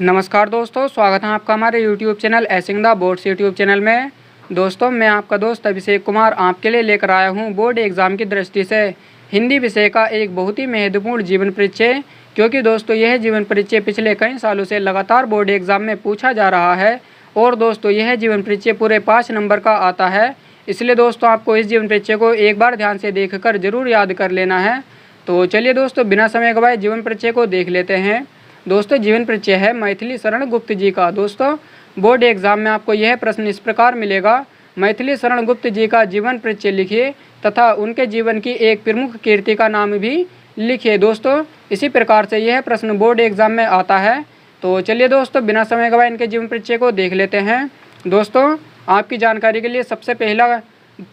नमस्कार दोस्तों, स्वागत है आपका हमारे YouTube channel acing the boards YouTube channel में। दोस्तों, मैं आपका दोस्त अभिषेक कुमार आपके लिए लेकर आया हूं बोर्ड एग्ज़ाम की दृष्टि से हिंदी विषय का एक बहुत ही महत्वपूर्ण जीवन परिचय। क्योंकि दोस्तों यह जीवन परिचय पिछले कई सालों से लगातार बोर्ड एग्ज़ाम में पूछा जा रहा है और दोस्तों यह जीवन परिचय पूरे 5 नंबर का आता है। इसलिए दोस्तों आपको इस जीवन परिचय को एक बार ध्यान से देखकर ज़रूर याद कर लेना है। तो चलिए दोस्तों, बिना समय गवाए जीवन परिचय को देख लेते हैं। दोस्तों, जीवन परिचय है मैथिली शरण गुप्त जी का। दोस्तों, बोर्ड एग्जाम में आपको यह प्रश्न इस प्रकार मिलेगा, मैथिली शरण गुप्त जी का जीवन परिचय लिखिए तथा उनके जीवन की एक प्रमुख कीर्ति का नाम भी लिखिए। दोस्तों, इसी प्रकार से यह प्रश्न बोर्ड एग्जाम में आता है। तो चलिए दोस्तों, बिना समय गवाए इनके जीवन परिचय को देख लेते हैं। दोस्तों, आपकी जानकारी के लिए सबसे पहला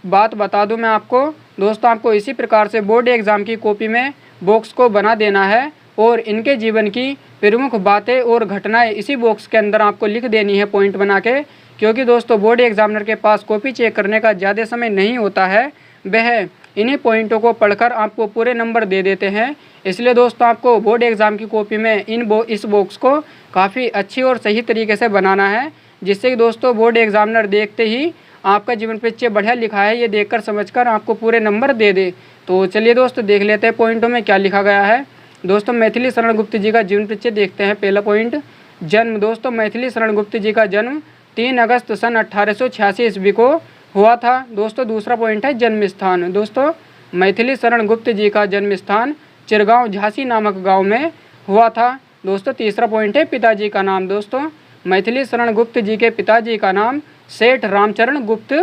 बात बता दूं मैं आपको। दोस्तों, आपको इसी प्रकार से बोर्ड एग्जाम की कॉपी में बॉक्स को बना देना है और इनके जीवन की प्रमुख बातें और घटनाएं इसी बॉक्स के अंदर आपको लिख देनी है पॉइंट बना के। क्योंकि दोस्तों बोर्ड एग्जामिनर के पास कॉपी चेक करने का ज़्यादा समय नहीं होता है, वह इन्हीं पॉइंटों को पढ़कर आपको पूरे नंबर दे देते हैं। इसलिए दोस्तों आपको बोर्ड एग्ज़ाम की कॉपी में इस बॉक्स को काफ़ी अच्छी और सही तरीके से बनाना है, जिससे कि दोस्तों बोर्ड एग्जामिनर देखते ही आपका जीवन परिचय बढ़िया लिखा है ये देखकर समझकर आपको पूरे नंबर दे दे। तो चलिए दोस्तों देख लेते हैं पॉइंटों में क्या लिखा गया है। दोस्तों, मैथिली शरण गुप्त जी का जीवन परिचय देखते हैं। पहला पॉइंट, जन्म। दोस्तों, मैथिली शरण गुप्त जी का जन्म 3 अगस्त सन 1886 ईस्वी को हुआ था। दोस्तों, दूसरा पॉइंट है जन्म स्थान। दोस्तों, मैथिली शरण गुप्त जी का जन्म स्थान चिरगांव झांसी नामक गांव में हुआ था। दोस्तों, तीसरा पॉइंट है पिताजी का नाम। दोस्तों, मैथिली शरण गुप्त जी के पिताजी का नाम सेठ रामचरण गुप्त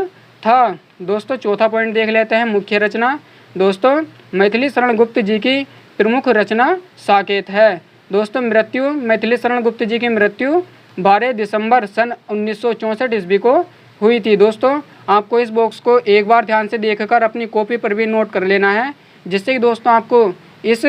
था। दोस्तों, चौथा पॉइंट देख लेते हैं, मुख्य रचना। दोस्तों, मैथिली शरण गुप्त जी की प्रमुख रचना साकेत है। दोस्तों, मृत्यु। मैथिली शरण गुप्त जी की मृत्यु 12 दिसंबर सन 1964 ईस्वी को हुई थी। दोस्तों, आपको इस बॉक्स को एक बार ध्यान से देखकर अपनी कॉपी पर भी नोट कर लेना है, जिससे कि दोस्तों आपको इस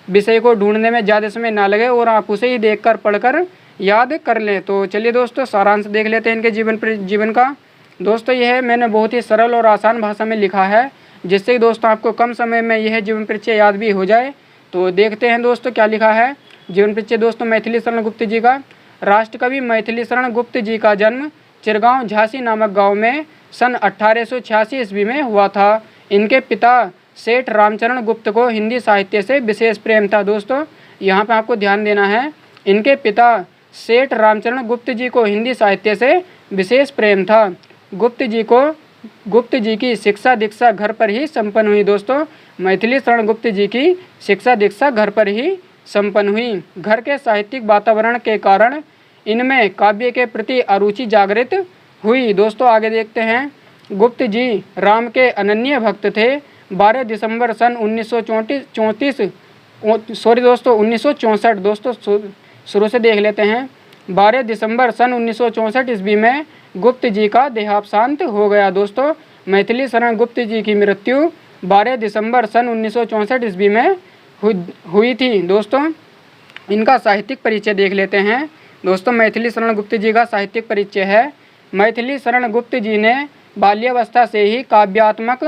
विषय को ढूंढने में ज़्यादा समय ना लगे और आप उसे ही देखकर पढ़कर याद कर लें। तो चलिए दोस्तों, सारांश देख लेते हैं इनके जीवन का। दोस्तों, यह मैंने बहुत ही सरल और आसान भाषा में लिखा है, जिससे कि दोस्तों आपको कम समय में यह जीवन परिचय याद भी हो जाए। तो देखते हैं दोस्तों क्या लिखा है जीवन परिचय। दोस्तों, मैथिली शरण गुप्त जी का, राष्ट्रकवि मैथिली शरण गुप्त जी का जन्म चिरगांव झांसी नामक गांव में सन 1886 ईस्वी में हुआ था। इनके पिता सेठ रामचरण गुप्त को हिंदी साहित्य से विशेष प्रेम था। दोस्तों, यहाँ पे आपको ध्यान देना है, इनके पिता सेठ रामचरण गुप्त जी को हिंदी साहित्य से विशेष प्रेम था। गुप्त जी की शिक्षा दीक्षा घर पर ही संपन्न हुई। दोस्तों, मैथिली शरण गुप्त जी की शिक्षा दीक्षा घर पर ही संपन्न हुई। घर के साहित्यिक वातावरण के कारण इनमें काव्य के प्रति अरुचि जागृत हुई। दोस्तों, आगे देखते हैं। गुप्त जी राम के अनन्य भक्त थे। 12 दिसंबर सन 1964 दोस्तों शुरू से देख लेते हैं। 12 दिसंबर सन 1964 ईस्वी में गुप्त जी का देहावसान हो गया। दोस्तों, मैथिली शरण गुप्त जी की मृत्यु 12 दिसंबर सन 1964 ईस्वी में हुई थी। दोस्तों, इनका साहित्यिक परिचय देख लेते हैं। दोस्तों, मैथिली शरण गुप्त जी का साहित्यिक परिचय है। मैथिली शरण गुप्त जी ने बाल्यावस्था से ही काव्यात्मक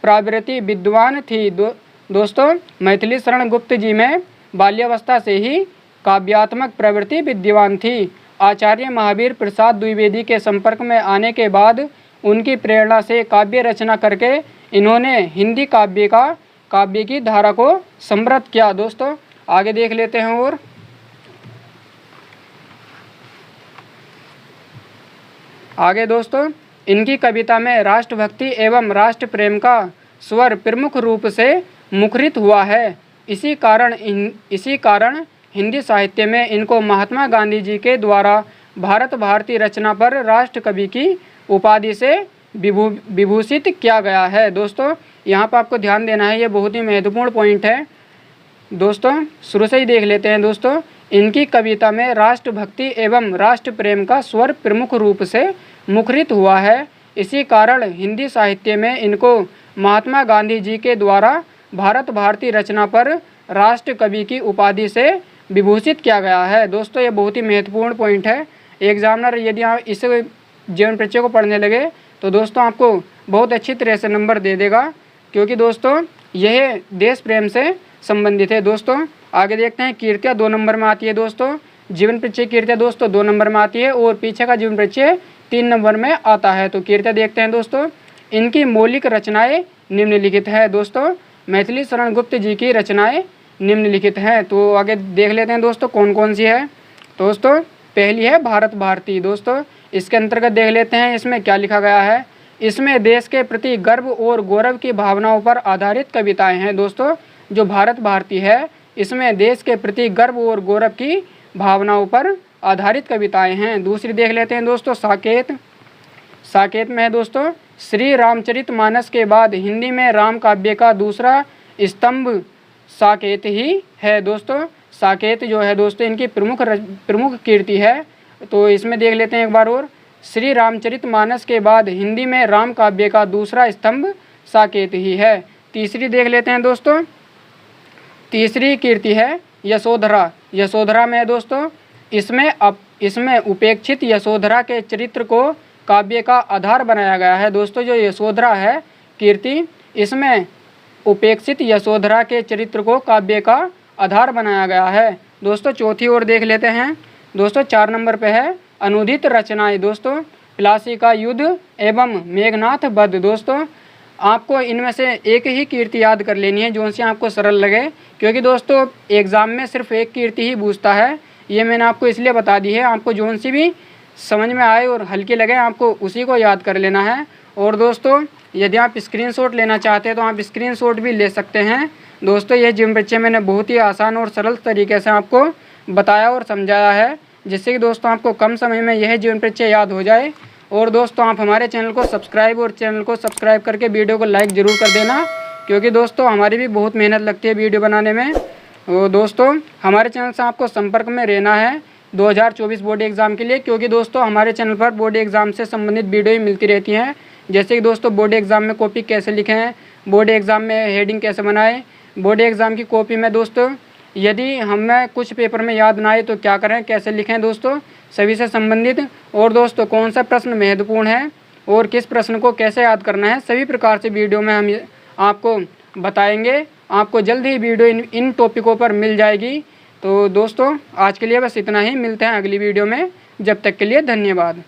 प्रवृत्ति विद्वान थी। दोस्तों, मैथिली शरण गुप्त जी में बाल्यावस्था से ही काव्यात्मक प्रवृत्ति विद्वान थी। आचार्य महावीर प्रसाद द्विवेदी के संपर्क में आने के बाद उनकी प्रेरणा से काव्य रचना करके इन्होंने हिंदी काव्य की धारा को समृद्ध किया। दोस्तों, आगे देख लेते हैं। और आगे दोस्तों, इनकी कविता में राष्ट्रभक्ति एवं राष्ट्र प्रेम का स्वर प्रमुख रूप से मुखरित हुआ है। इसी कारण हिंदी साहित्य में इनको महात्मा गांधी जी के द्वारा भारत भारती रचना पर राष्ट्र कवि की उपाधि से विभूषित किया गया है। दोस्तों, यहाँ पर आपको ध्यान देना है, ये बहुत ही महत्वपूर्ण पॉइंट है। दोस्तों, शुरू से ही देख लेते हैं। दोस्तों, इनकी कविता में राष्ट्रभक्ति एवं राष्ट्र प्रेम का स्वर प्रमुख रूप से मुखरित हुआ है। इसी कारण हिंदी साहित्य में इनको महात्मा गांधी जी के द्वारा भारत भारती रचना पर राष्ट्र कवि की उपाधि से विभूषित किया गया है। दोस्तों, ये बहुत ही महत्वपूर्ण पॉइंट है। एग्जामिनर यदि आप इस जीवन परिचय को पढ़ने लगे तो दोस्तों आपको बहुत अच्छी तरह से नंबर दे देगा, क्योंकि दोस्तों यह देश प्रेम से संबंधित है। दोस्तों, आगे देखते हैं। कीर्तियाँ 2 नंबर में आती है। दोस्तों, जीवन परिचय कीर्तियाँ दोस्तों 2 नंबर में आती है और पीछे का जीवन परिचय 3 नंबर में आता है। तो कीर्तियाँ देखते हैं दोस्तों। इनकी मौलिक रचनाएं निम्नलिखित है दोस्तों। मैथिली शरण गुप्त जी की रचनाएं निम्नलिखित हैं। तो आगे देख लेते हैं दोस्तों कौन कौन सी है। दोस्तों पहली है भारत भारती। दोस्तों इसके अंतर्गत देख लेते हैं इसमें क्या लिखा गया है। इसमें देश के प्रति गर्व और गौरव की भावनाओं पर आधारित कविताएं हैं। दोस्तों जो भारत भारती है इसमें देश के प्रति गर्व और गौरव की भावनाओं पर आधारित कविताएं हैं। दूसरी देख लेते हैं दोस्तों साकेत। साकेत में है दोस्तों श्री रामचरितमानस के बाद हिंदी में राम काव्य का दूसरा स्तंभ साकेत ही है। दोस्तों साकेत जो है दोस्तों इनकी प्रमुख कीर्ति है। तो इसमें देख लेते हैं एक बार और। श्री रामचरितमानस के बाद हिंदी में राम काव्य का दूसरा स्तंभ साकेत ही है। तीसरी देख लेते हैं दोस्तों। तीसरी कीर्ति है यशोधरा। यशोधरा में है दोस्तों इसमें उपेक्षित यशोधरा के चरित्र को काव्य का आधार बनाया गया है। दोस्तों जो यशोधरा है कीर्ति इसमें उपेक्षित यशोधरा के चरित्र को काव्य का आधार बनाया गया है। दोस्तों चौथी ओर देख लेते हैं। दोस्तों 4 नंबर पे है अनुदित रचनाएं। दोस्तों प्लासी का युद्ध एवं मेघनाथ वध। दोस्तों आपको इनमें से एक ही कीर्ति याद कर लेनी है जो सी आपको सरल लगे, क्योंकि दोस्तों एग्ज़ाम में सिर्फ एक कीर्ति ही पूछता है। ये मैंने आपको इसलिए बता दी है, आपको जोन सी भी समझ में आए और हल्की लगे आपको उसी को याद कर लेना है। और दोस्तों यदि आप स्क्रीनशॉट लेना चाहते हैं तो आप स्क्रीनशॉट भी ले सकते हैं। दोस्तों ये जीवन परिचय मैंने बहुत ही आसान और सरल तरीके से आपको बताया और समझाया है, जिससे कि दोस्तों आपको कम समय में यह जीवन परिचय याद हो जाए। और दोस्तों आप हमारे चैनल को सब्सक्राइब करके वीडियो को लाइक ज़रूर कर देना, क्योंकि दोस्तों हमारी भी बहुत मेहनत लगती है वीडियो बनाने में। और दोस्तों हमारे चैनल से आपको संपर्क में रहना है 2024 बोर्ड एग्ज़ाम के लिए, क्योंकि दोस्तों हमारे चैनल पर बोर्ड एग्ज़ाम से संबंधित वीडियो ही मिलती रहती हैं। जैसे कि दोस्तों बोर्ड एग्ज़ाम में कॉपी कैसे लिखें, बोर्ड एग्ज़ाम में हेडिंग कैसे बनाएं, बोर्ड एग्ज़ाम की कॉपी में दोस्तों यदि हमें कुछ पेपर में याद ना आए तो क्या करें, कैसे लिखें दोस्तों, सभी से संबंधित। और दोस्तों कौन सा प्रश्न महत्वपूर्ण है और किस प्रश्न को कैसे याद करना है, सभी प्रकार से वीडियो में हम आपको बताएंगे। आपको जल्द ही वीडियो इन टॉपिकों पर मिल जाएगी। तो दोस्तों आज के लिए बस इतना ही, मिलते हैं अगली वीडियो में। जब तक के लिए धन्यवाद।